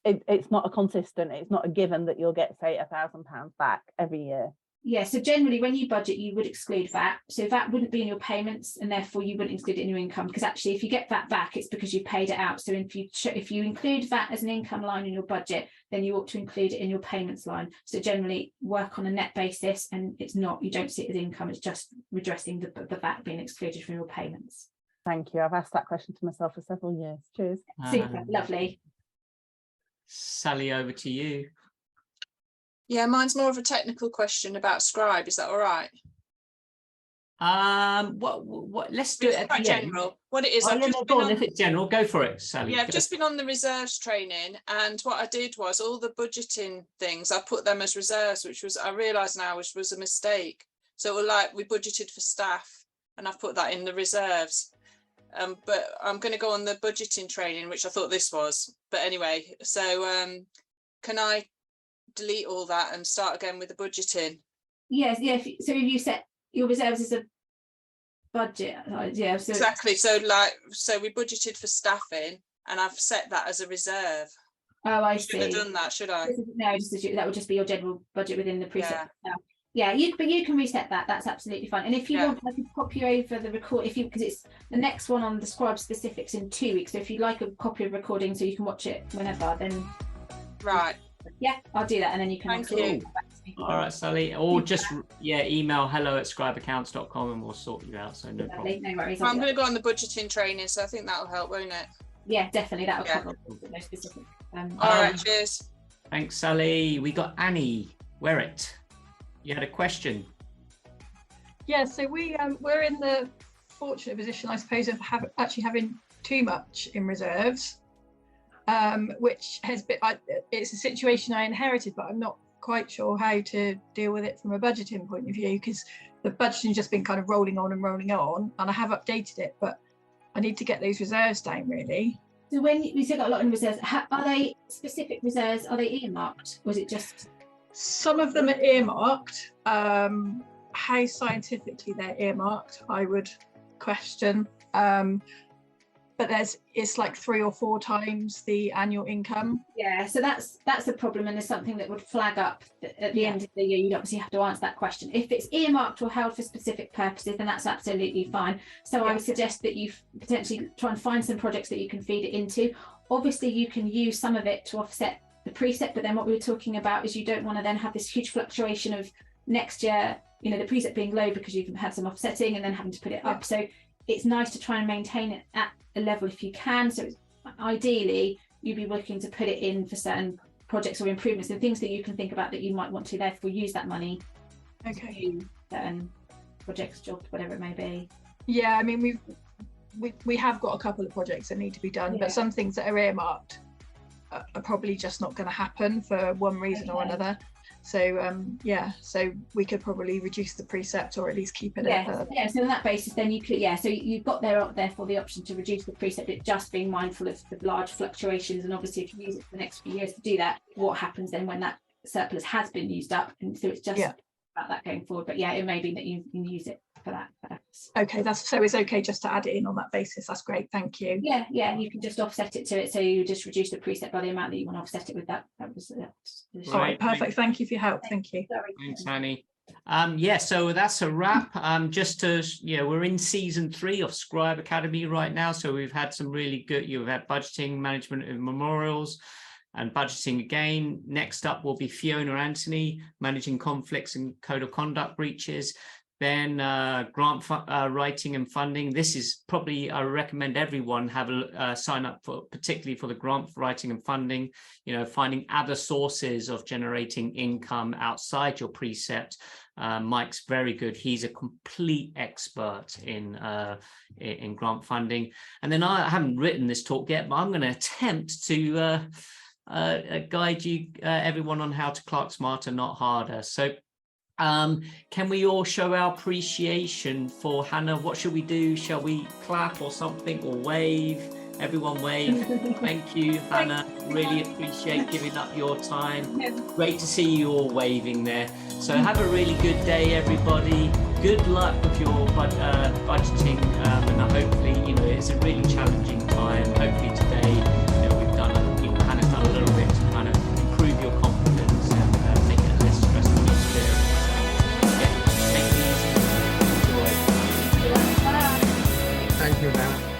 it's not a consistent, it's not a given that you'll get, say, £1,000 back every year. Yeah, so generally when you budget, you would exclude VAT. So VAT wouldn't be in your payments, and therefore you wouldn't include it in your income, because actually if you get VAT back, it's because you paid it out. So if you include VAT as an income line in your budget, then you ought to include it in your payments line. So generally work on a net basis, and you don't see it as income, it's just redressing the VAT being excluded from your payments. Thank you. I've asked that question to myself for several years. Cheers. Super, lovely. Sally, over to you. Yeah, mine's more of a technical question about Scribe. Is that all right? What let's do it at Quite the end. general. What it is, I've Go just been on, on, if it's general, go for it, Sally. yeah, I've Go. just been on the reserves training, and what I did was all the budgeting things, I put them as reserves, which was, I realise now, which was a mistake. So we budgeted for staff, and I've put that in the reserves. But I'm going to go on the budgeting training, which I thought this was. But anyway, so can I delete all that and start again with the budgeting? Yes, yeah. So if you set your reserves as a budget, yeah. So Exactly. So we budgeted for staffing, and I've set that as a reserve. Oh, I Should have see. done that, should I? No, that would just be your general budget within the Precept. Yeah. Yeah, but you can reset that. That's absolutely fine. And if you want, I can pop you over the record because it's the next one on the Scribe specifics in 2 weeks. So if you'd like a copy of recording so you can watch it whenever, then Right. Yeah, I'll do that, and then you can. Thank you. All right, Sally, or just email hello@scribeaccounts.com and we'll sort you out. So no problem. No worries. I'm going to go on the budgeting training, so I think that'll help, won't it? Yeah, definitely. That'll cover those specific. All right, cheers. Thanks, Sally. We got Annie Werrett. You had a question. Yeah, so we're in the fortunate position, I suppose, of actually having too much in reserves, which has been, it's a situation I inherited, but I'm not quite sure how to deal with it from a budgeting point of view, because the budgeting's just been kind of rolling on, and I have updated it, but I need to get those reserves down, really. So when we still got a lot in reserves, are they specific reserves? Are they earmarked? Or was it just? Some of them are earmarked. How scientifically they're earmarked, I would question. But it's like 3 or 4 times the annual income. Yeah, so that's a problem, and there's something that would flag up at the end of the year. You'd obviously have to answer that question. If it's earmarked or held for specific purposes, then that's absolutely fine. So I would suggest that you potentially try and find some projects that you can feed it into. Obviously, you can use some of it to offset the Precept, but then what we were talking about is you don't want to then have this huge fluctuation of next year, the Precept being low because you've had some offsetting and then having to put it up. So it's nice to try and maintain it at a level if you can. So ideally you'd be looking to put it in for certain projects or improvements and things that you can think about that you might want to therefore use that money to certain projects, jobs, whatever it may be. Yeah, I mean we have got a couple of projects that need to be done, but some things that are earmarked are probably just not going to happen for one reason or another. So so we could probably reduce the Precept or at least keep it at so on that basis then you could so you've got therefore the option to reduce the Precept, it just being mindful of the large fluctuations, and obviously if you use it for the next few years to do that, what happens then when that surplus has been used up? And so it's just about that going forward, but it may be that you can use it for that purpose. Okay, so it's okay just to add it in on that basis. That's great, thank you. Yeah, you can just offset it to it, so you just reduce the Precept by the amount that you want to offset it with. That was all right, perfect. Thank you for your help. Thank you. Thanks, Annie. So that's a wrap. We're in season 3 of Scribe Academy right now, so we've had some really good, you've had budgeting, management of memorials and budgeting again. Next up will be Fiona Anthony, managing conflicts and code of conduct breaches. Then grant writing and funding. This is probably, I recommend everyone have a sign up for, particularly for the grant writing and funding, finding other sources of generating income outside your Precept. Mike's very good. He's a complete expert in grant funding. And then I haven't written this talk yet, but I'm going to attempt to guide you, everyone, on how to clerk smarter, not harder. So can we all show our appreciation for Hannah? What should we do? Shall we clap or something, or wave? Everyone wave. Thank you, Hannah. Really appreciate giving up your time. Great to see you all waving there. So have a really good day, everybody. Good luck with your budgeting, and hopefully, it's a really challenging time. Hopefully today, we've done, Hannah's done a little bit to kind of improve your confidence and make it a less stressful experience. Yeah, take it easy. Enjoy. Thank you, Hannah.